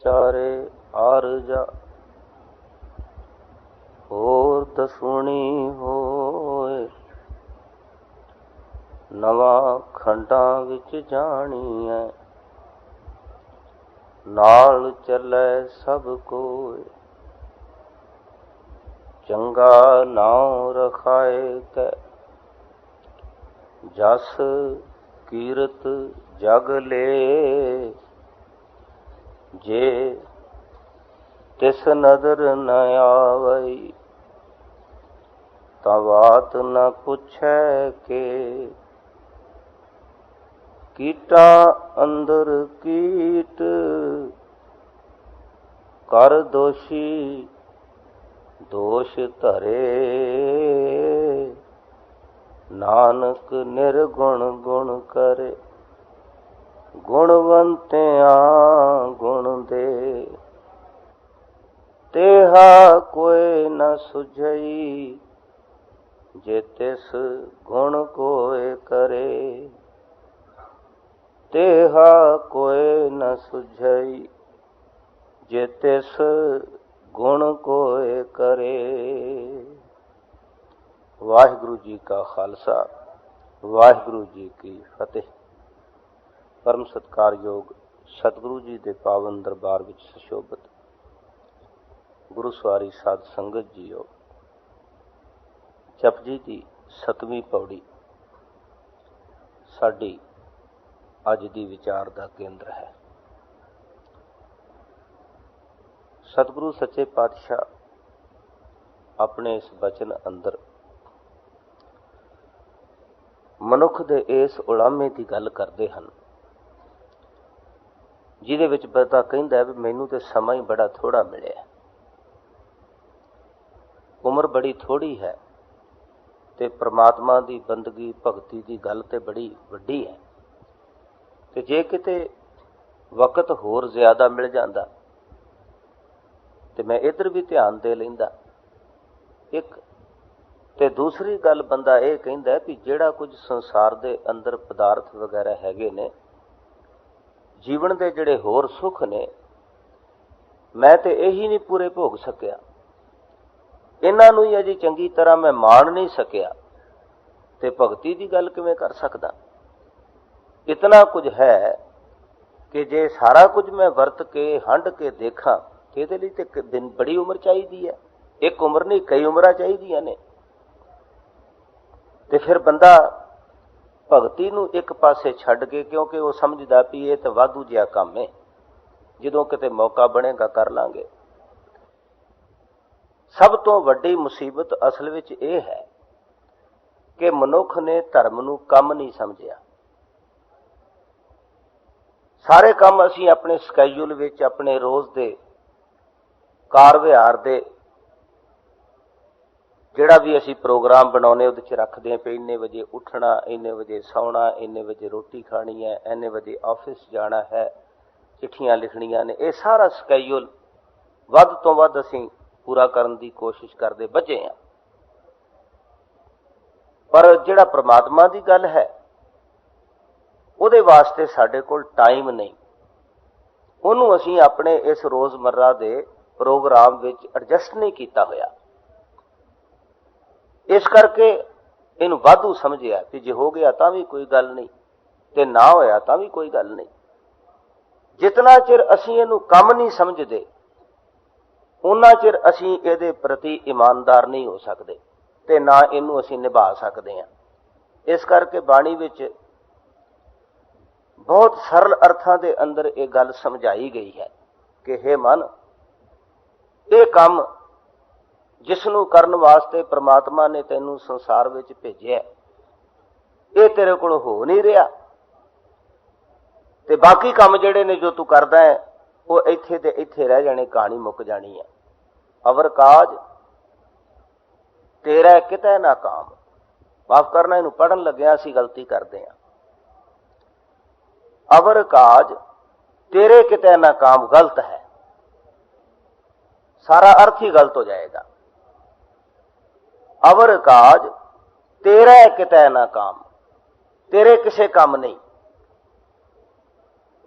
चारे आरजा होर दसुणी होए, नवा खंडां विच जाणीए, नाल चलै सब कोय। चंगा नाम रखाए कै, जस कीरत जग ले। जे तिस नदर न आवई, ता बात न पुछै के। कीटा अंदर कीट, कर दोषी दोष धरे। नानक निर्गुण गुण करे, गुणवंतिया गुण दे। तेहा कोई न सुझई, जे तिस गुण कोय करे। तेहा कोई न सुझई, जे तिस गुण कोय करे। वाहिगुरु जी का खालसा, वाहिगुरु जी की फतेह। परम सत्कारयोग सतगुरु जी के पावन दरबार विच सुशोभित गुरु सवारी साध संगत जीओ, जपजी की 7वीं पौड़ी साडी अज की विचार का केंद्र है। सतगुरु सच्चे पातशाह अपने इस बचन अंदर मनुख दे इस उलामे की गल करते हैं, जिहदे विच पता कहंदा है भी मैनू तो समा ही बड़ा थोड़ा मिलिया, उम्र बड़ी थोड़ी है, ते परमात्मा की बंदगी भगती की गल तो बड़ी वड्डी है। ते जे किते वक्त होर ज्यादा मिल जाता तो मैं इधर भी ध्यान दे लैंदा। एक ते दूसरी गल बंदा ये कहंदा भी जिहड़ा कुछ संसार दे अंदर पदार्थ वगैरह हैगे ने, जीवन के जिहड़े होर सुख ने, मैं तो यही नहीं पूरे भोग सकिया, इन्हां ही अजी चंगी तरह मैं माण नहीं सकिया, ते भगती की गल किवें कर सकदा। इतना कुछ है कि जे सारा कुछ मैं वरत के हंड के देखा तो ये लिए तो दिन बड़ी उम्र चाहिए है, एक उम्र नहीं कई उम्र चाहिए ने। तो फिर बंदा भगती नूं एक पासे छड्ड के, क्योंकि वो समझदा भी ये तो वाधू जिहा काम है, जदों किते मौका बनेगा कर लांगे। सब तो वड्डी मुसीबत असल विच ये है कि मनुख ने धर्म नूं काम नहीं समझिया। सारे काम असीं अपने स्कैड्यूल विच, अपने रोज़ दे कार विहार दे जिहड़ा भी असीं प्रोग्राम बनाउने उहदे च रखदे हैं भी इन्ने वजे उठना, इन्ने वजे सौना, इन्ने वजे रोटी खानी है, इन्ने वजे ऑफिस जाना है, चिट्ठियां लिखणियां ने। ये सारा स्कैड्यूल वध तो वध असीं पूरा करन दी कोशिश करदे बचे हैं, पर जिहड़ा परमात्मा दी गल है उहदे वास्ते साडे कोल टाइम नहीं। उहनूं असीं अपने इस रोज़मर्रा दे प्रोग्राम विच एडजस्ट नहीं कीता होया। इस करके इनू वाधू समझिया कि जे हो गया तां भी कोई गल नहीं, ते ना होया तां भी कोई गल नहीं। जितना चिर असीं इनू काम नहीं समझदे, उन्ना चिर असीं इहदे प्रति ईमानदार नहीं हो सकते, ते ना इनू असीं निभा सकते हैं। इस करके बाणी विच बहुत सरल अर्थां दे अंदर ये गल समझाई गई है कि हे मन, ये काम जिसनूं करन वास्ते परमात्मा ने तैनूं संसार विच भेजिया, ये तेरे कोल हो नहीं रहा, ते बाकी काम जिहड़े ने जो तू करदा है वो इत्थे ते इत्थे रह जाने, कहानी मुक जानी है। अवर काज तेरा किते ना काम। माफ करना, इनू पढ़न लग्या असीं गलती करते हैं। अवर काज तेरे किते ना काम गलत है, सारा अर्थ ही गलत हो जाएगा। अवर काज तेरा किते ना काम, तेरे किसे काम नहीं।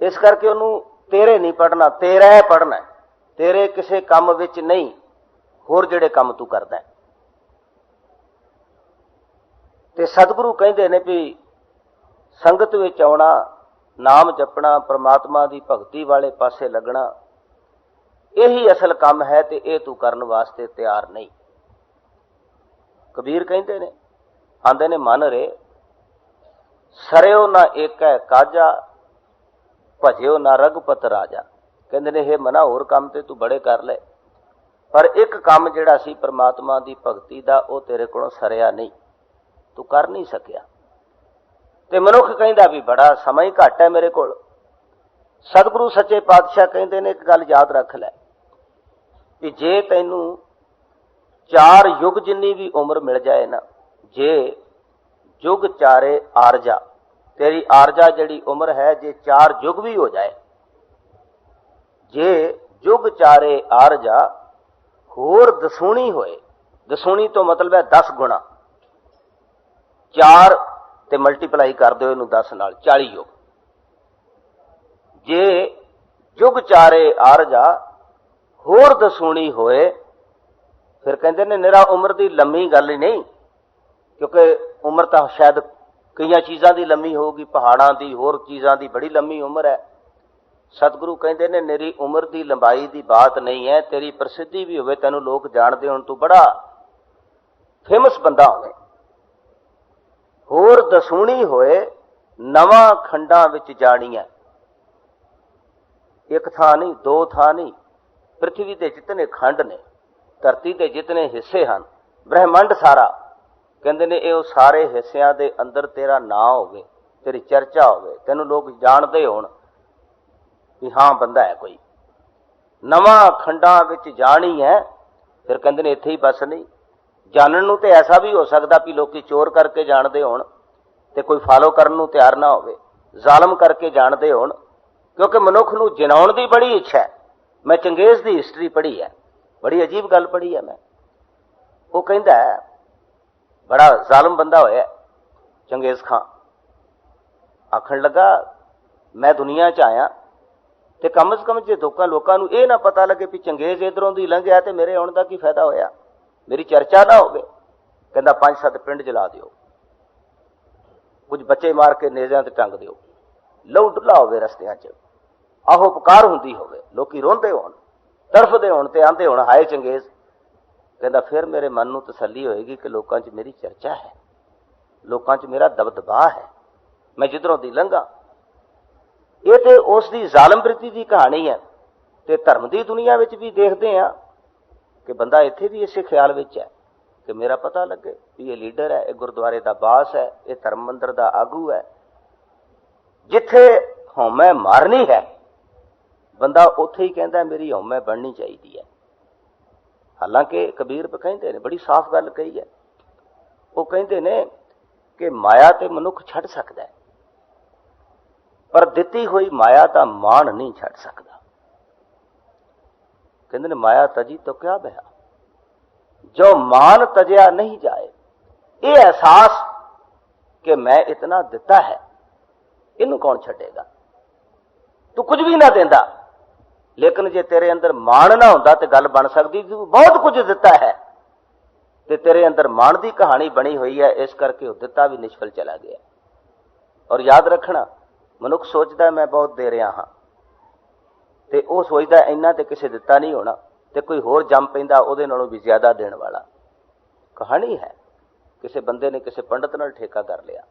इस करके उन्होंने तेरे नहीं पढ़ना, तेरा है पढ़ना, तेरे किसी काम विच नहीं, होर जिहड़े काम तू करदा है। ते सतगुरु कहंदे ने भी संगत विच आउणा, नाम जपना, परमात्मा की भगती वाले पासे लगना, यही असल काम है, ते ये तू करन वास्ते तैयार नहीं। कबीर कहंदे ने, आंदे ने मन रे सरियो ना एक है काजा, भजियो ना रघुपत राजा। कहंदे ने हे मना होर काम ते तू बड़े कर ले, पर एक काम जिहड़ा सी परमात्मा की भगती दा वो तेरे कोलों सरिया नहीं, तू कर नहीं सकिया। ते मनुख कहंदा भी बड़ा समा ही घट है मेरे कोल। सतगुरु सच्चे पातशाह कहंदे ने एक गल याद रख लै कि जे तैनू 4 युग जिन्नी भी उम्र मिल जाए ना, जे युग चारे आरजा, तेरी आरजा जिहड़ी उम्र है जे 4 युग भी हो जाए, जे युग चारे आरजा होर दसूणी होए, दसूणी तो मतलब है 10 गुणा, 4 ते मल्टीप्लाई कर दो इनू 10 नाल 40 युग। जे युग चारे आरजा होर दसूणी होए, फिर कहते ने निरा उम्र की लम्मी गल ही नहीं, क्योंकि उम्र तो शायद कई चीज़ों की लम्मी होगी, पहाड़ों की होर चीज़ों की बड़ी लम्मी उम्र है। सतगुरु कहते ने निरी उम्र की लंबाई की बात नहीं है, तेरी प्रसिद्धि भी होवे, तेनू लोग जानते होण, तू बड़ा फेमस बंदा होवे, होर दसूणी होए नवां खंडां विच जाणी है। एक थां नहीं, 2 थां नहीं, पृथ्वी के जितने खंड ने, धरती के जितने हिस्से हैं, ब्रह्मंड सारा, कहते ने ये सारे हिस्सों के अंदर तेरा नाम होवे, तेरी चर्चा होवे, तेनू लोग जानते होण कि हाँ बंदा है कोई, नवां खंडां विच जाणी है। फिर कहते ने इत्थे ही बस नहीं, जानन नूं ते ऐसा भी हो सकता भी लोग चोर करके जानते होण ते कोई फॉलो करन नूं तैयार ना होवे, जालम करके जानते होण, क्योंकि मनुख नूं जिनाउण दी बड़ी इच्छा है। मैं चंगेज़ की हिस्टरी पढ़ी है, बड़ी अजीब गल पढ़ी है मैं। वो कहंदा है बड़ा जालम बंदा होया चंगेज़ खां, आखण लगा मैं दुनिया च आया ते कम से कम जे लोकां नूं ये ना पता लगे भी चंगेज़ इधरों दी लंघिया ते मेरे आउण दा की फायदा होया, मेरी चर्चा ना होवे। कहंदा 5-7 पिंड जला दिओ, कुछ बच्चे मार के नेज़िਆਂ ते टंग दिओ, लहू डुल्ला होवे रस्तिਆਂ 'ਚ, आहो पुकार हुंदी होवे, लोकी रोंदे होण, तड़फदे होण ते आंदे होण हाय चंगेज़। कहंदा फिर मेरे मन नूं तसल्ली होएगी कि लोकां 'च मेरी चर्चा है, लोकां 'च मेरा दबदबा है, मैं जिधरों दी लंघा। ये तो उसकी जालम वृत्ति की कहानी है। तो धर्म की दुनिया में भी देखते हैं कि बंदा इत्थे भी इस ख्याल में है कि मेरा पता लगे भी ये लीडर है, ये गुरुद्वारे का बास है, ये धर्म मंदिर का आगू है। जिथे हौमै मारनी है बंदा उथे ही कहता मेरी हौमै बननी चाहिए है। हालांकि कबीर कहते हैं बड़ी साफ गल कही है, वो कहते ने कि माया तो मनुख छड़ सकता है, पर दिती हुई माया का मान नहीं छड़ सकता। कहते ने माया तजी तो क्या बया, जो मान तजया नहीं जाए। ये एहसास कि मैं इतना दिता है, इनू कौन छड़ेगा। तू कुछ भी ना देंदा, लेकिन जे तेरे अंदर मान ना होंदा तो गल बन सकती। तू बहुत कुछ दिता है ते तेरे अंदर मान की कहानी बनी हुई है, इस करके दिता भी निष्फल चला गया। और याद रखना, मनुख सोचता मैं बहुत दे रहा हाँ, तो वह सोचता इन्ना तो किसी दिता नहीं होना, तो कोई होर जम पैंदा उहदे नालों भी ज्यादा देण वाला। कहानी है किसी बंदे ने किसी पंडित नाल ठेका कर लिया,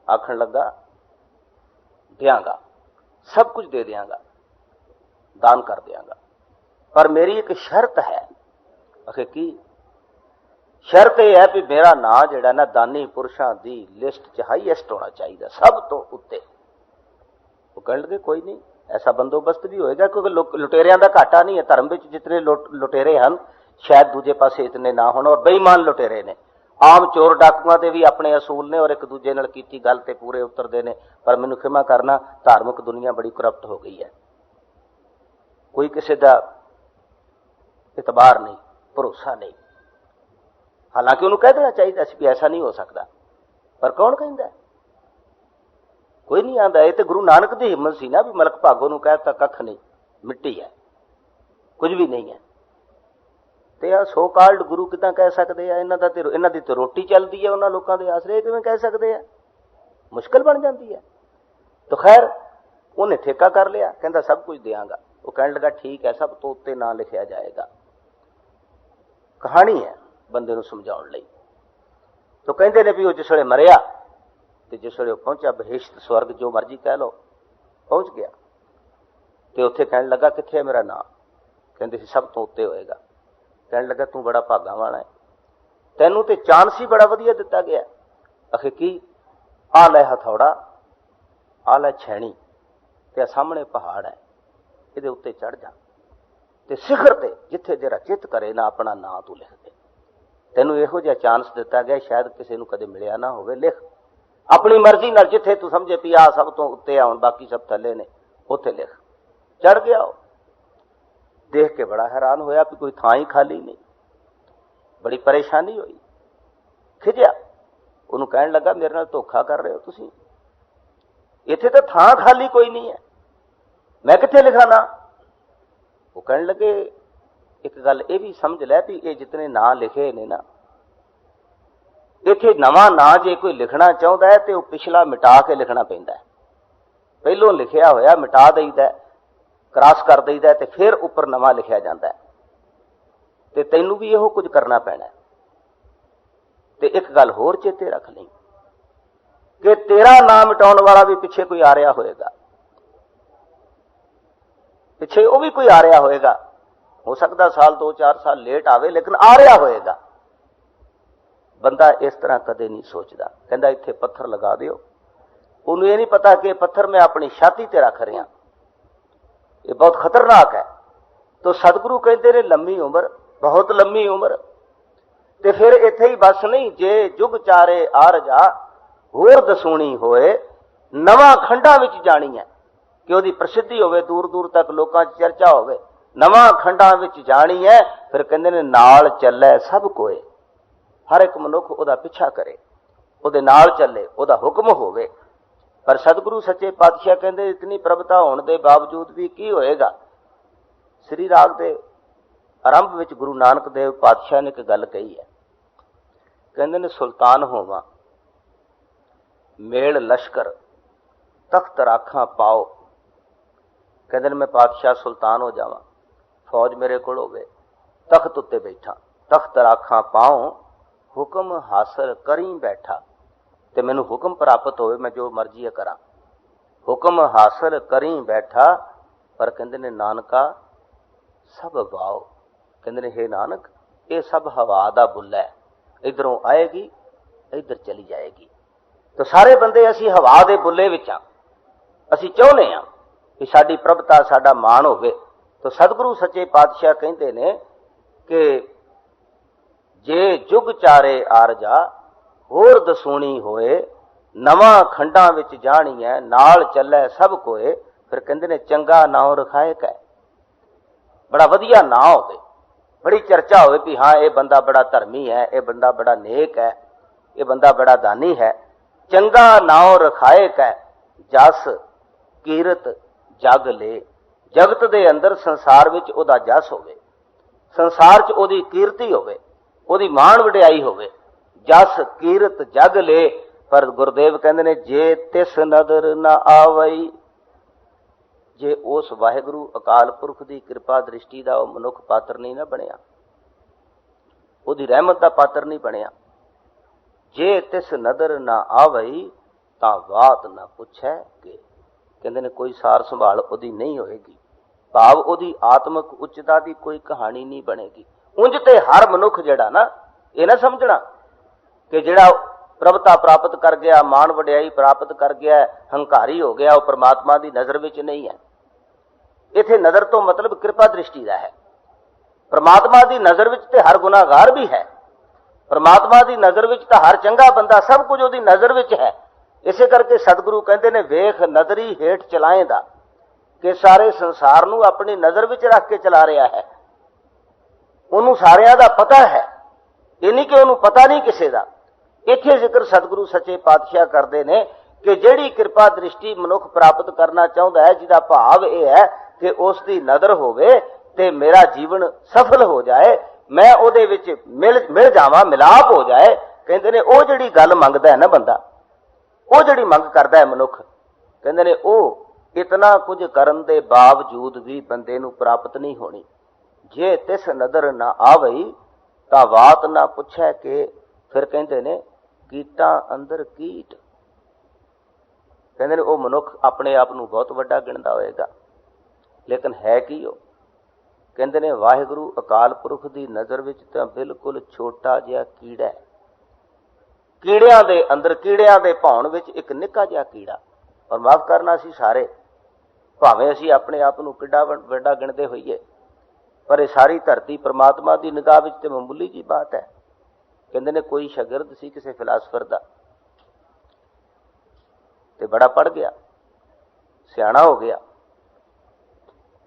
आखण लगा देंगा, सब कुछ दे देंगा, दान कर देंगा, पर मेरी एक शर्त है। आखिर की शर्त यह है कि मेरा नाम जिहड़ा ना दानी पुरुषों की लिस्ट च हाईएस्ट होना चाहिए, सब तो उत्ते। वो कहने लगे कोई नहीं, ऐसा बंदोबस्त भी होएगा, क्योंकि लुटेरिया का घाटा नहीं है। धर्म में जितने लुटेरे हैं शायद दूजे पासे इतने ना होने, और बेईमान लुटेरे ने। आम चोर डाकुआं दे भी अपने असूल ने, और एक दूजे नाल कीती गल ते पूरे उतरते हैं। पर मैनूं खिमा करना, धार्मिक दुनिया बड़ी करप्ट हो गई है, कोई किसी का इतबार नहीं, भरोसा नहीं। हालांकि उन्होंने कह देना चाहिए भी ऐसा नहीं हो सकता, पर कौन कहता है। कोई नहीं आंदा। ये तो गुरु नानक की हिम्मत सी ना भी मलक भागो नूं कहता कख नहीं, मिट्टी है, कुछ भी नहीं है। तो यह सो काल्ड गुरु किदां कह सकते हैं? इन्हां दी तो रोटी चलती है उन्हां लोकां दे आसरे, किवें कह सकते हैं? मुश्किल बन जाती है। तो खैर उन्हें ठेका कर लिया, कहता सब कुछ देंगा। वो कहने लगा ठीक है, सब तो उत्ते ना लिखिया जाएगा। कहानी है बंदे नूं समझाउण लई। तो कहते ने भी वो जिस वेले मरिया तो जिस वेले पहुंचा बहिश्त स्वर्ग जो मर्जी कह लो, पहुंच गया। तो उत्थे कहने लगा कित्थे है मेरा नाम? कहते सी सब तो उत्ते होएगा। कहने लगा तू बड़ा भागा वाला है, तैनू तो चांस ही बड़ा वधिया दिता गया। आखिर की आ लै हथौड़ा, आ लै छैणी, ते सामने पहाड़ है, इहदे उत्ते चढ़ जा ते सिखर ते जिथे तेरा चित करे ना अपना नां तू लिख दे। तैनू इहो जिहा चांस दिता गया, शायद किसी नूं कदे मिलिया ना होवे। लिख अपनी मर्जी नाल, जिथे तू समझे भी आ सब तो उत्ते आउण बाकी सब थल्ले ने, उत्थे लिख। चढ़ गया। देख के बड़ा हैरान होया कि कोई थां ही खाली नहीं। बड़ी परेशानी हुई, खिजया। उन्होंने कहने लगा मेरे नाल धोखा कर रहे हो तुसीं, इत्थे तो थां खाली कोई नहीं है, मैं कित्थे लिखा ना? वो कहने लगे एक गल ये भी समझ लै भी ये जितने नां लिखे ने ना, इत्थे नवां नां जे कोई लिखना चाहुंदा है तो पिछला मिटा के लिखना पैंदा है। पहलों लिखिया होया मिटा दईदा, क्रॉस कर दईदा ते फिर उपर नवां लिखिया जांदा है। ते तैनू भी इहो कुछ करना पैना है। ते एक गल होर चेते रख लई कि तेरा नाम मिटाउण वाला भी पिछे कोई आ रहा होएगा, पिछे वो भी कोई आ रहा होएगा। हो सकता साल 2-4 साल लेट आवे, लेकिन आ रहा होएगा। बंदा इस तरह कदे नहीं सोचता। कहता इत्थे पत्थर लगा दिओ। उन्हें ये नहीं पता कि पत्थर मैं अपनी छाती ते रख रहा, ये बहुत खतरनाक है। तो सतगुरु कहते ने लंबी उम्र, बहुत लंबी उम्र। ते फिर इत्थे ही बस नहीं, जे जुग चारे आरजा होर दसूणी होए, नवां खंडां विच जानी है कि ਉਹਦੀ प्रसिद्धि होवे, दूर दूर तक लोकां 'ਚ चर्चा होवे, नवां खंडां विच जानी है। फिर कहंदे ने नाल ਚੱਲੇ सब कोए, हर एक मनुख ਉਹਦਾ ਪਿੱਛਾ करे, ਉਹਦੇ ਨਾਲ ਚੱਲੇ, ਉਹਦਾ ਹੁਕਮ ਹੋਵੇ। पर सतगुरु सच्चे पातशाह कहते इतनी प्रभुता होने के बावजूद भी की होएगा। श्री राग के आरंभ में गुरु नानक देव पातशाह ने एक गल कही है, कहते ने सुल्तान होवां मेल लश्कर तख्त राखा पाओ। कहते ने मैं पातशाह सुल्तान हो जावां, फौज मेरे कोल होवे, तख्त उत्ते बैठा, तख्त राखा पाओ, हुक्म हासिल करी बैठा, ते मैनू हुक्म प्राप्त होवे मैं जो मर्जी करा, हुक्म हासिल करी बैठा। पर कहते ने नानका सब वाओ, कहते ने हे नानक ये सब हवा दा बुल्ला है, इधरों आएगी इधर चली जाएगी। तो सारे बंदे असी हवा दे बुल्ले विच हां, असी चाहुंदे हां कि साडी प्रभुता साडा मान होवे। तो सतगुरु सच्चे पातशाह कहते ने कि जे जुग चारे आरजा होर दसूणी होए, नवां खंडां विच जानी है, नाल ਚੱਲੇ सब कोए। फिर कहते ने चंगा नाम रखाए कै, बड़ा वधिया नाम होवे, बड़ी चर्चा होवे भी हाँ ये बंदा बड़ा धर्मी है, ये बंदा बड़ा नेक है, ये बंदा बड़ा दानी है। चंगा नाम रखाए कै जस कीरत जग ले, जगत दे अंदर संसार विच ओदा जस होवे, संसार च ओदी कीर्ति होवे, ओदी मान वडियाई होवे, जस कीरत जग ले। पर गुरुदेव कहते ने जे तिस नदर न आवई, जे उस वाहिगुरु अकाल पुरख की कृपा दृष्टि का वह मनुख पात्र नहीं ना बनया, उहदी रहमत का पात्र नहीं बनया। जे तिस नदर न आवई तां बात न पुछै के, कहते ने कोई सार संभाल उहदी नहीं होएगी, भाव उहदी आत्मक उच्चता की कोई कहानी नहीं बनेगी। उंज ते हर मनुख जिहड़ा ना, ये ना समझना कि जिहड़ा प्रभुता प्राप्त कर गया, मान वडियाई प्राप्त कर गया, हंकारी हो गया, वो परमात्मा की नज़र विच नहीं है। इत्थे नज़र तो मतलब कृपा दृष्टि का है। परमात्मा की नज़र विच ते हर गुनाहगार भी है, परमात्मा की नज़र विच तो हर चंगा बंदा, सब कुछ उसकी नज़र विच है। इसे करके सतगुरु कहते ने वेख नदरी हेठ चलाएंदा, कि सारे संसार नूं अपनी नज़र विच रख के चला रहा है। उन्होंने सारियां दा पता है, ये नहीं कि उन्होंने पता नहीं किसी का। इत्थे जिक्र सतगुरु सच्चे पातशाह करते हैं कि जिहड़ी कृपा दृष्टि मनुख प्राप्त करना चाहुंदा है, जिहदा भाव यह है कि उसकी नदर होवे ते मेरा जीवन सफल हो जाए, मैं उहदे विच मिल जावां, मिलाप हो जाए। कहंदे ने वो जिहड़ी गल मंगदा है ना बंदा, वो जिहड़ी मंग करदा है मनुख, कहंदे ने वो इतना कुछ करन दे बावजूद भी बंदे नूं प्राप्त नहीं होनी। जे तिस नदर ना आवई तां बात ना पुछै कि फिर कहंदे ने कीटां अंदर कीट। कहंदे ने वो मनुख अपने आप नूं बहुत वड्डा गिणदा होएगा, लेकिन है की वो? कहंदे ने वाहिगुरू अकाल पुरख दी नज़र विच तां बिल्कुल छोटा जिहा कीड़ा है। कीड़ियां दे अंदर, कीड़ियां दे भौण विच एक निक्का जिहा कीड़ा। और माफ करना असीं सारे, भावें असीं अपने आप नूं किड्डा वड्डा गिणदे होईए, पर ये सारी धरती परमात्मा की निगाह विच ते मामूली जी बात है। कहंदे ने कोई शागिर्द सी किसी फिलासफर दा, ते बड़ा पढ़ गया, सियाणा हो गया,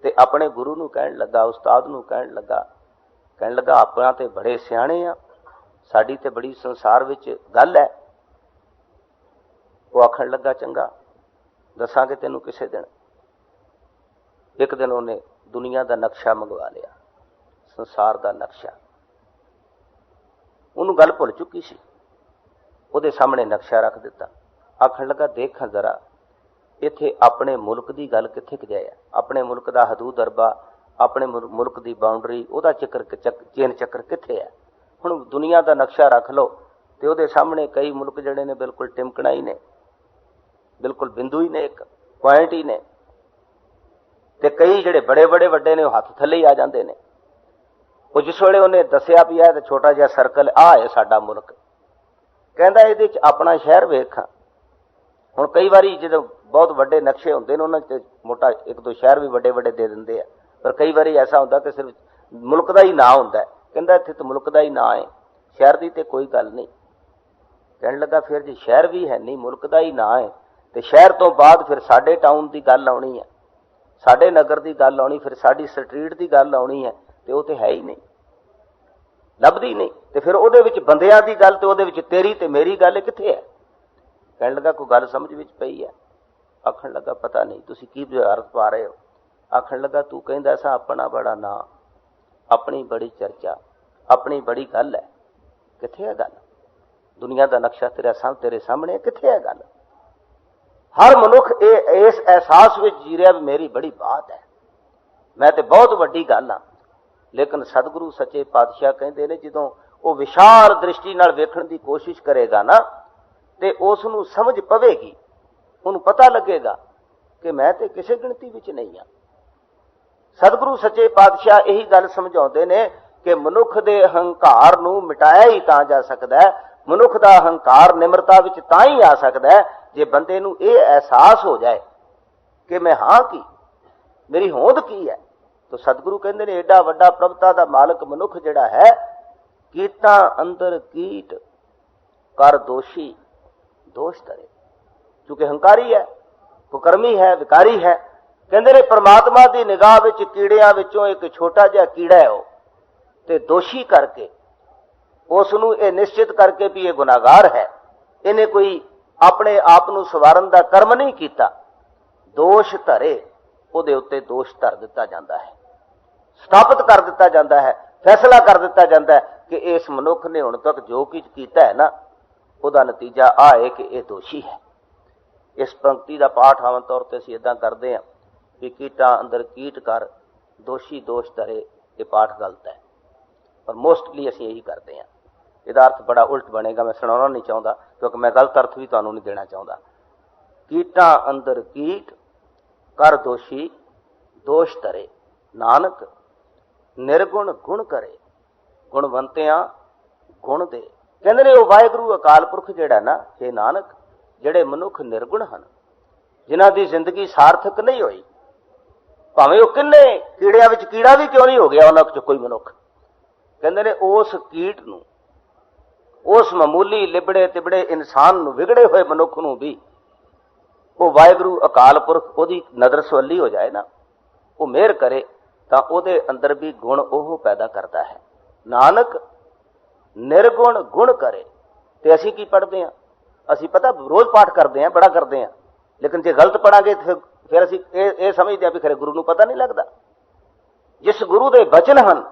ते अपने गुरु नूं कहण लगा, उस्ताद नूं कहण लगा अपना ते बड़े सियाणे आ, साडी ते बड़ी संसार विच गल है। वो आखण लगा चंगा दसांगे तैनूं किसे दिन। एक दिन उन्हें दुनिया का नक्शा मंगवा लिया, संसार का नक्शा। उन्होंने गल भुल चुकी सी, उहदे सामने नक्शा रख दिता। आखण लगा देख जरा इत्थे अपने मुल्क की गल कित्थे क जाए, अपने मुल्क का हदूद अरबा, अपने मुल्क की बाउंडरी, उहदा चेन चक्कर कित्थे है। हुण दुनिया का नक्शा रख लो तो उहदे सामने कई मुल्क जिहड़े ने बिल्कुल टिमकना ही ने, बिल्कुल बिंदु ही ने, एक पॉइंट ही ने, ते कई जिहड़े बड़े बड़े वड्डे ने हाथ थले ही आ जाते हैं। वो जिस वेले उन्हें दसिया भी है तो छोटा जिहा सर्कल आ है साडा मुल्क, कहंदा इहदे च अपना शहर वेख। हुण कई बारी जो बहुत वड्डे नक्शे होंदे ने उन्हां च मोटा एक दो शहर भी वड्डे वड्डे दे दिंदे आ, पर कई बारी ऐसा होंदा कि सिर्फ मुल्क का ही नां हुंदा है। कहंदा इत्थे तो मुल्क का ही नां है, शहर की तो कोई गल नहीं। कहण लगा फिर जे शहर भी है नहीं, मुल्क का ही नां है, तो शहर तो बाद फिर साडे टाउन की गल आउणी है, साडे नगर की गल आउणी, फिर साडी स्ट्रीट की गल आउणी है, तो वो तो है ही नहीं, लभदी नहीं। तो फिर उहदे विच बंदियां दी गल ते उहदे विच तेरी ते मेरी गल कित्थे है? कहण लगा कोई गल समझ विच पई है? आखण लगा पता नहीं तुसीं की अर्थ पा रहे हो। आखण लगा तू कहंदा सा अपना बड़ा नां, अपनी बड़ी चर्चा, अपनी बड़ी गल है, कित्थे है गल? दुनिया का नक्शा तेरे सामने कित्थे है गल? हर मनुख इस एहसास में जी रहा भी मेरी बड़ी बात है, मैं तो बहुत वड्डी गल हाँ। लेकिन सतगुरु सच्चे पातशाह कहते हैं जो वो विशाल दृष्टि नाल वेखण की कोशिश करेगा ना, तो उसनूं समझ पवेगी, उन्हें पता लगेगा कि मैं तो किसी गिणती विच नहीं हाँ। सतगुरु सच्चे पातशाह यही गल समझाते हैं कि मनुख के अहंकार नूं मिटाया ही तां जा सकता है, मनुख का अहंकार निमरता विच तां ही आ सकता है जे बंदे नूं ये एहसास हो जाए कि मैं हाँ की, मेरी होंद की है। तो सतगुरु कहते हैं एडा वड्डा प्रभुता का मालक मनुख जिहड़ा है, कीटां अंदर कीट कर दोषी दोष करे। क्योंकि हंकारी है, कुकर्मी है, विकारी है। कहते ने परमात्मा की निगाह विच कीड़ियां विचों एक छोटा जिहा कीड़ा है, वो ते दोषी करके उसनूं ये निश्चित करके भी ये गुनाहगार है, इन्हें कोई अपने आप नूं सवारन का कर्म नहीं किया, दोष धरे उहदे उत्ते दोष धर दिता जाता है, स्थापित कर दिता जाता है, फैसला कर दिता जाता है कि इस मनुख ने हुण तक जो कुछ किया है ना, उहदा नतीजा आ है कि यह दोषी है। इस पंक्ति का पाठ आम तौर पर असीं इदां करते हैं कि कीटां अंदर कीट कर दोषी दोष धरे, ये पाठ गलत है, पर मोस्टली असीं यही करते हैं। इसका अर्थ बड़ा उल्ट बनेगा, मैं सुनाना नहीं चाहता क्योंकि मैं गलत अर्थ भी तुहानूं नहीं देना चाहता। कीटां अंदर कीट कर दोषी दोष धरे, नानक निर्गुण गुण करे, गुणवंतियां गुण दे। कहंदे ने वो वाहिगुरू अकाल पुरख जिहड़ा ना, हे नानक, जिहड़े मनुख निर्गुण हन, जिन्हां दी जिंदगी सार्थक नहीं होई, भावें वो किन्ने कीड़ियां विच कीड़ा भी क्यों नहीं हो गया उन्हां च कोई मनुख, कहंदे ने उस कीट नूं, उस मामूली लिबड़े तिबड़े इंसान नूं, विगड़े हुए मनुख नूं भी वो वाहिगुरू अकाल पुरख उहदी नज़र सवली हो जाए ना, वो मेहर करे तां उहदे अंदर भी गुण ओह पैदा करता है। नानक निर्गुण गुण करे। ते असीं की पढ़ते हैं? ਅਸੀਂ ਪਤਾ ਰੋਜ਼ ਪਾਠ ਕਰਦੇ ਹਾਂ, ਬੜਾ ਕਰਦੇ ਹਾਂ, ਲੇਕਿਨ ਜੇ ਗਲਤ ਪੜਾਂਗੇ ਫਿਰ ਅਸੀਂ ਇਹ ਸਮਝਦੇ ਹਾਂ ਵੀ ਖਰੇ ਗੁਰੂ ਨੂੰ ਪਤਾ ਨਹੀਂ ਲੱਗਦਾ। ਜਿਸ ਗੁਰੂ ਦੇ ਬਚਨ ਹਨ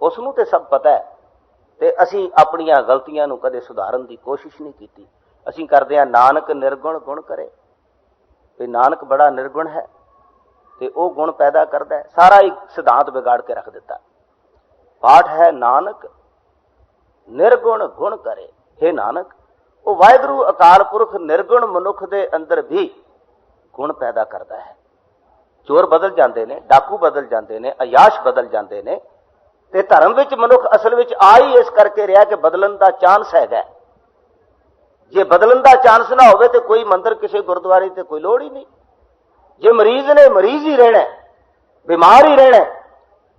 ਉਸ ਨੂੰ ਤੇ ਸਭ ਪਤਾ ਹੈ, ਤੇ ਅਸੀਂ ਆਪਣੀਆਂ ਗਲਤੀਆਂ ਨੂੰ ਕਦੇ ਸੁਧਾਰਨ ਦੀ ਕੋਸ਼ਿਸ਼ ਨਹੀਂ ਕੀਤੀ। ਅਸੀਂ ਕਰਦੇ ਹਾਂ ਨਾਨਕ ਨਿਰਗੁਣ ਗੁਣ ਕਰੇ, ਤੇ ਨਾਨਕ ਬੜਾ ਨਿਰਗੁਣ ਹੈ ਤੇ ਉਹ ਗੁਣ ਪੈਦਾ ਕਰਦਾ ਹੈ। ਸਾਰਾ ਹੀ ਸਿਧਾਂਤ ਵਿਗਾੜ ਕੇ ਰੱਖ ਦਿੱਤਾ। ਪਾਠ ਹੈ ਨਾਨਕ ਨਿਰਗੁਣ ਗੁਣ ਕਰੇ। हे ਨਾਨਕ, ਉਹ ਵਾਹਿਗੁਰੂ ਅਕਾਲ ਪੁਰਖ ਨਿਰਗੁਣ ਮਨੁੱਖ ਦੇ ਅੰਦਰ ਵੀ ਗੁਣ ਪੈਦਾ ਕਰਦਾ ਹੈ। ਚੋਰ ਬਦਲ ਜਾਂਦੇ ਨੇ, ਡਾਕੂ ਬਦਲ ਜਾਂਦੇ ਨੇ, ਅਯਾਸ਼ ਬਦਲ ਜਾਂਦੇ ਨੇ, ਤੇ ਧਰਮ ਵਿੱਚ ਮਨੁੱਖ ਅਸਲ ਵਿੱਚ ਆ ਹੀ ਇਸ ਕਰਕੇ ਰਿਹਾ ਕਿ ਬਦਲਣ ਦਾ ਚਾਂਸ ਹੈਗਾ। ਜੇ ਬਦਲਣ ਦਾ ਚਾਂਸ ਨਾ ਹੋਵੇ ਤੇ ਕੋਈ ਮੰਦਰ, ਕਿਸੇ ਗੁਰਦੁਆਰੇ ਤੇ ਕੋਈ ਲੋੜ ਹੀ ਨਹੀਂ। ਜੇ ਮਰੀਜ਼ ਨੇ ਮਰੀਜ਼ ਹੀ ਰਹਿਣਾ, ਬਿਮਾਰ ਹੀ ਰਹਿਣਾ,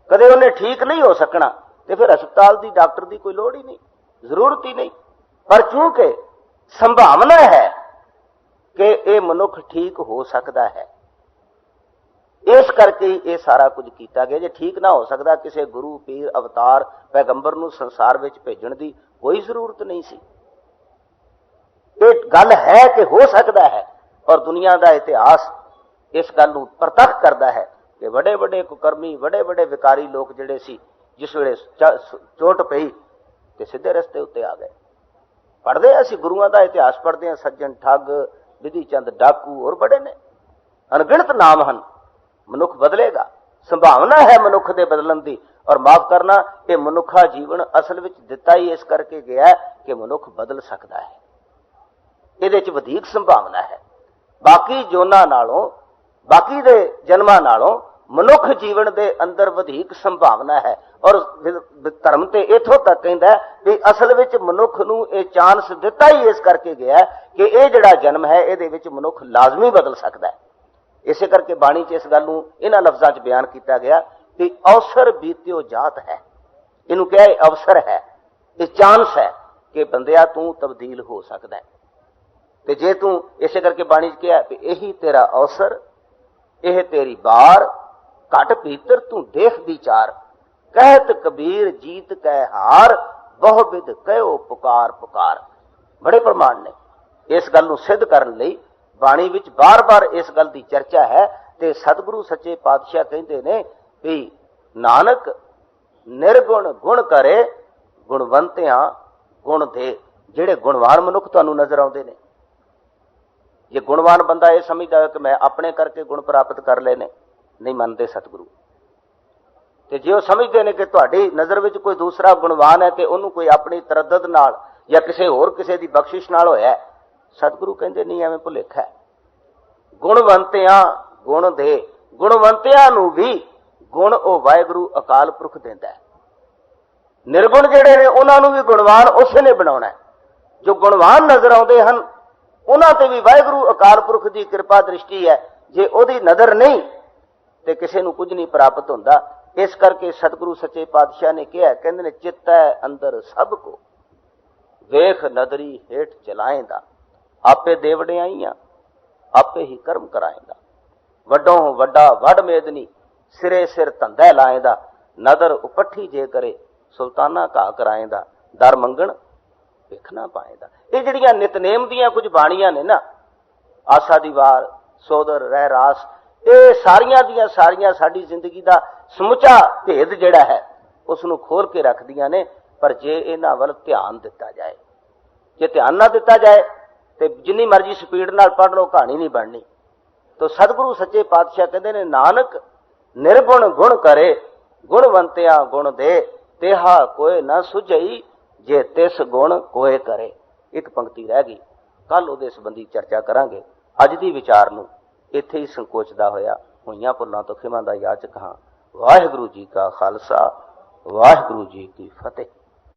ਕਦੇ ਉਹਨੇ ਠੀਕ ਨਹੀਂ ਹੋ ਸਕਣਾ, ਤੇ ਫਿਰ ਹਸਪਤਾਲ ਦੀ, ਡਾਕਟਰ ਦੀ ਕੋਈ ਲੋੜ ਹੀ ਨਹੀਂ, ਜ਼ਰੂਰਤ ਹੀ ਨਹੀਂ। ਪਰ ਚੂੰਕਿ ਸੰਭਾਵਨਾ ਹੈ ਕਿ ਇਹ ਮਨੁੱਖ ਠੀਕ ਹੋ ਸਕਦਾ ਹੈ, ਇਸ ਕਰਕੇ ਇਹ ਸਾਰਾ ਕੁਝ ਕੀਤਾ ਗਿਆ। ਜੇ ਠੀਕ ਨਾ ਹੋ ਸਕਦਾ, ਕਿਸੇ ਗੁਰੂ, ਪੀਰ, ਅਵਤਾਰ, ਪੈਗੰਬਰ ਨੂੰ ਸੰਸਾਰ ਵਿੱਚ ਭੇਜਣ ਦੀ ਕੋਈ ਜ਼ਰੂਰਤ ਨਹੀਂ ਸੀ। ਇਹ ਗੱਲ ਹੈ ਕਿ ਹੋ ਸਕਦਾ ਹੈ, ਔਰ ਦੁਨੀਆ ਦਾ ਇਤਿਹਾਸ ਇਸ ਗੱਲ ਨੂੰ ਪ੍ਰਤੱਖ ਕਰਦਾ ਹੈ ਕਿ ਵੱਡੇ ਵੱਡੇ ਕੁਕਰਮੀ, ਵੱਡੇ ਵੱਡੇ ਵਿਕਾਰੀ ਲੋਕ ਜਿਹੜੇ ਸੀ, ਜਿਸ ਵੇਲੇ ਚੋਟ ਪਈ ਤੇ ਸਿੱਧੇ ਰਸਤੇ ਉੱਤੇ ਆ ਗਏ। ਪੜ੍ਹਦੇ ਅਸੀਂ ਗੁਰੂਆਂ ਦਾ ਇਤਿਹਾਸ ਪੜ੍ਹਦੇ ਹਾਂ, ਸੱਜਣ ਠੱਗ, ਵਿਧੀ ਚੰਦ ਡਾਕੂ, ਹੋਰ ਬੜੇ ਨੇ, ਅਣਗਿਣਤ ਨਾਮ ਹਨ। ਮਨੁੱਖ ਬਦਲੇਗਾ, ਸੰਭਾਵਨਾ ਹੈ ਮਨੁੱਖ ਦੇ ਬਦਲਣ ਦੀ। ਔਰ ਮਾਫ ਕਰਨਾ, ਇਹ ਮਨੁੱਖਾ ਜੀਵਨ ਅਸਲ ਵਿੱਚ ਦਿੱਤਾ ਹੀ ਇਸ ਕਰਕੇ ਗਿਆ ਕਿ ਮਨੁੱਖ ਬਦਲ ਸਕਦਾ ਹੈ। ਇਹਦੇ ਚ ਵਧੇਕ ਸੰਭਾਵਨਾ ਹੈ। ਬਾਕੀ ਜੋਨਾਂ ਨਾਲੋਂ, ਬਾਕੀ ਦੇ ਜਨਮਾਂ ਨਾਲੋਂ ਮਨੁੱਖ ਜੀਵਨ ਦੇ ਅੰਦਰ ਵਧੇਕ ਸੰਭਾਵਨਾ ਹੈ। ਔਰ ਧਰਮ ਤੇ ਇਥੋਂ ਤੱਕ ਕਹਿੰਦਾ ਵੀ ਅਸਲ ਵਿੱਚ ਮਨੁੱਖ ਨੂੰ ਇਹ ਚਾਂਸ ਦਿੱਤਾ ਹੀ ਇਸ ਕਰਕੇ ਗਿਆ ਕਿ ਇਹ ਜਿਹੜਾ ਜਨਮ ਹੈ ਇਹਦੇ ਵਿੱਚ ਮਨੁੱਖ ਲਾਜ਼ਮੀ ਬਦਲ ਸਕਦਾ ਹੈ। ਇਸੇ ਕਰਕੇ ਬਾਣੀ 'ਚ ਇਸ ਗੱਲ ਨੂੰ ਇਹਨਾਂ ਲਫ਼ਜ਼ਾਂ 'ਚ ਬਿਆਨ ਕੀਤਾ ਗਿਆ ਕਿ ਅਵਸਰ ਬੀਤਿਓ ਜਾਤ ਹੈ। ਇਹਨੂੰ ਕਿਹਾ ਇਹ ਅਵਸਰ ਹੈ, ਇਹ ਚਾਂਸ ਹੈ ਕਿ ਬੰਦਿਆ ਤੂੰ ਤਬਦੀਲ ਹੋ ਸਕਦਾ ਹੈ। ਤੇ ਜੇ ਤੂੰ ਇਸੇ ਕਰਕੇ ਬਾਣੀ 'ਚ ਕਿਹਾ ਕਿ ਇਹੀ ਤੇਰਾ ਅਵਸਰ, ਇਹ ਤੇਰੀ ਬਾਰ, ਘਟ ਭੀਤਰ ਤੂੰ ਦੇਖ ਵਿਚਾਰ, ਕਹਿਤ ਕਬੀਰ ਜੀਤ ਕਹਿ ਹਾਰ, ਬਹੁ ਬਿਦ ਕਹਿਓ ਪੁਕਾਰ ਪੁਕਾਰ। ਬੜੇ ਪ੍ਰਮਾਣ ਨੇ ਇਸ ਗੱਲ ਨੂੰ ਸਿੱਧ ਕਰਨ ਲਈ। ਬਾਣੀ ਵਿੱਚ ਬਾਰ-ਬਾਰ ਇਸ ਗੱਲ ਦੀ ਚਰਚਾ ਹੈ ਤੇ ਸਤਿਗੁਰੂ ਸੱਚੇ ਪਾਤਸ਼ਾਹ ਕਹਿੰਦੇ ਨੇ ਵੀ ਨਾਨਕ ਨਿਰਗੁਣ ਗੁਣ ਕਰੇ, ਗੁਣਵੰਤਿਆਂ ਗੁਣ ਦੇ। ਜਿਹੜੇ ਗੁਣਵਾਨ ਮਨੁੱਖ ਤੁਹਾਨੂੰ ਨਜ਼ਰ ਆਉਂਦੇ ਨੇ, ਜੇ ਗੁਣਵਾਨ ਬੰਦਾ ਇਹ ਸਮਝਦਾ ਹੈ ਕਿ ਮੈਂ ਆਪਣੇ ਕਰਕੇ ਗੁਣ ਪ੍ਰਾਪਤ ਕਰ ਲਏ ਨੇ, ਨਹੀਂ ਮੰਨਦੇ ਸਤਿਗੁਰੂ। ਤੇ ਜੇ ਉਹ ਸਮਝਦੇ ਨੇ ਕਿ ਤੁਹਾਡੀ ਨਜ਼ਰ ਵਿੱਚ ਕੋਈ ਦੂਸਰਾ ਗੁਣਵਾਨ ਹੈ ਤੇ ਉਹਨੂੰ ਕੋਈ ਆਪਣੀ ਤਰੱਦਦ ਨਾਲ ਜਾਂ ਕਿਸੇ ਹੋਰ ਕਿਸੇ ਦੀ ਬਖਸ਼ਿਸ਼ ਨਾਲ ਹੋਇਆ, ਸਤਿਗੁਰੂ ਕਹਿੰਦੇ ਨਹੀਂ, ਐਵੇਂ ਭੁਲੇਖਾ ਹੈ। ਗੁਣਵੰਤਿਆਂ ਗੁਣ ਦੇ। ਗੁਣਵੰਤਿਆਂ ਨੂੰ ਵੀ ਗੁਣ ਉਹ ਵਾਹਿਗੁਰੂ ਅਕਾਲ ਪੁਰਖ ਦਿੰਦਾ ਹੈ। ਨਿਰਗੁਣ ਜਿਹੜੇ ਨੇ ਉਹਨਾਂ ਨੂੰ ਵੀ ਗੁਣਵਾਨ ਉਸੇ ਨੇ ਬਣਾਉਣਾ ਹੈ। ਜੋ ਗੁਣਵਾਨ ਨਜ਼ਰ ਆਉਂਦੇ ਹਨ ਉਹਨਾਂ ਤੇ ਵੀ ਵਾਹਿਗੁਰੂ ਅਕਾਲ ਪੁਰਖ ਦੀ ਕਿਰਪਾ ਦ੍ਰਿਸ਼ਟੀ ਹੈ। ਜੇ ਉਹਦੀ ਨਜ਼ਰ ਨਹੀਂ ਤੇ ਕਿਸੇ ਨੂੰ ਕੁਝ ਨਹੀਂ ਪ੍ਰਾਪਤ ਹੁੰਦਾ। ਇਸ ਕਰਕੇ ਸਤਿਗੁਰੂ ਸੱਚੇ ਪਾਤਸ਼ਾਹ ਨੇ ਕਿਹਾ, ਕਹਿੰਦੇ ਨੇ ਚਿੱਤੈ ਅੰਦਰ ਸਭ ਕੋ ਵੇਖ ਨਦਰੀ ਹੇਠ ਚਲਾਏਂਦਾ, ਆਪੇ ਦੇ ਵਡਿਆਈਆਂ ਆਪੇ ਹੀ ਕਰਮ ਕਰਾਏਂਦਾ, ਵੱਡੋਂ ਵੱਡਾ ਵੱਡ ਮੇਦਨੀ ਸਿਰੇ ਸਿਰ ਧੰਦਾ ਲਾਏਂਦਾ, ਨਦਰ ਉਪੱਠੀ ਜੇ ਕਰੇ ਸੁਲਤਾਨਾ ਘਾਹ ਕਰਾਏਂਦਾ, ਦਰ ਮੰਗਣ ਵੇਖਣਾ ਪਾਏਂਦਾ। ਇਹ ਜਿਹੜੀਆਂ ਨਿਤਨੇਮ ਦੀਆਂ ਕੁਝ ਬਾਣੀਆਂ ਨੇ ਨਾ, ਆਸਾ ਦੀ ਵਾਰ, ਸੋਦਰ, ਰਹਿ ਰਾਸ, ਇਹ ਸਾਰੀਆਂ ਦੀਆਂ ਸਾਰੀਆਂ ਸਾਡੀ ਜ਼ਿੰਦਗੀ ਦਾ ਸਮੁੱਚਾ ਭੇਦ ਜਿਹੜਾ ਹੈ ਉਸ ਨੂੰ ਖੋਲ ਕੇ ਰੱਖਦੀਆਂ ਨੇ। ਪਰ ਜੇ ਇਹਨਾਂ ਵੱਲ ਧਿਆਨ ਦਿੱਤਾ ਜਾਏ, ਜੇ ਧਿਆਨ ਨਾ ਦਿੱਤਾ ਜਾਏ ਤੇ ਜਿੰਨੀ ਮਰਜ਼ੀ ਸਪੀਡ ਨਾਲ ਪੜ੍ਹ ਲਓ, ਕਹਾਣੀ ਨਹੀਂ ਬਣਨੀ। ਤਾਂ ਸਤਿਗੁਰੂ ਸੱਚੇ ਪਾਤਸ਼ਾਹ ਕਹਿੰਦੇ ਨੇ ਨਾਨਕ ਨਿਰਗੁਣ ਗੁਣ ਕਰੇ, ਗੁਣਵੰਤਿਆਂ ਗੁਣ ਦੇ, ਤੇਹਾ ਕੋਏ ਨਾ ਸੁਝਈ, ਜੇ ਤਿਸ ਗੁਣ ਕੋਏ ਕਰੇ। ਇੱਕ ਪੰਕਤੀ ਰਹਿ ਗਈ, ਕੱਲ ਉਹਦੇ ਸੰਬੰਧੀ ਚਰਚਾ ਕਰਾਂਗੇ। ਅੱਜ ਦੀ ਵਿਚਾਰ ਨੂੰ ਇੱਥੇ ਹੀ ਸੰਕੋਚਦਾ ਹੋਇਆ ਹੋਈਆਂ ਭੁੱਲਾਂ ਤੋਂ ਖਿਮਾ ਦਾ ਯਾਚਕ ਹਾਂ। ਵਾਹਿਗੁਰੂ ਜੀ ਕਾ ਖਾਲਸਾ, ਵਾਹਿਗੁਰੂ ਜੀ ਕੀ ਫਤਿਹ।